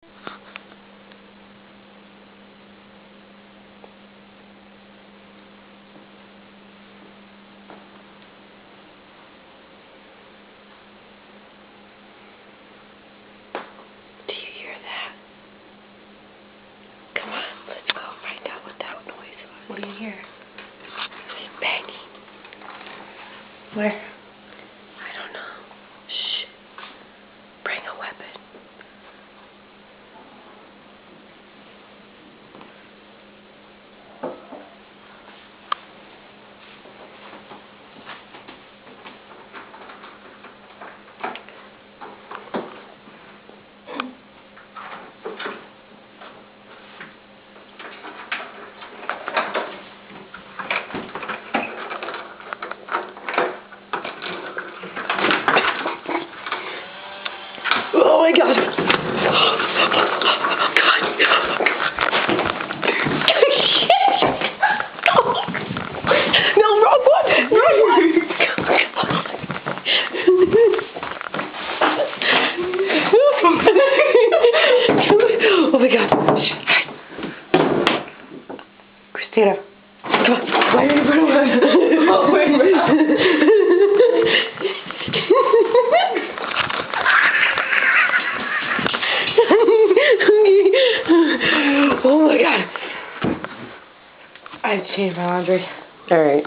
Do you hear that? Come on, let's go find out what that noise was. What do you hear? Banging. Where? I don't know. Shh. Bring a weapon. Oh my God! Oh God! No, wrong one! Wrong one! Oh my God! Christina, come on! Why are you running away? Oh wait a minute! Oh my God! I've changed my laundry. Alright.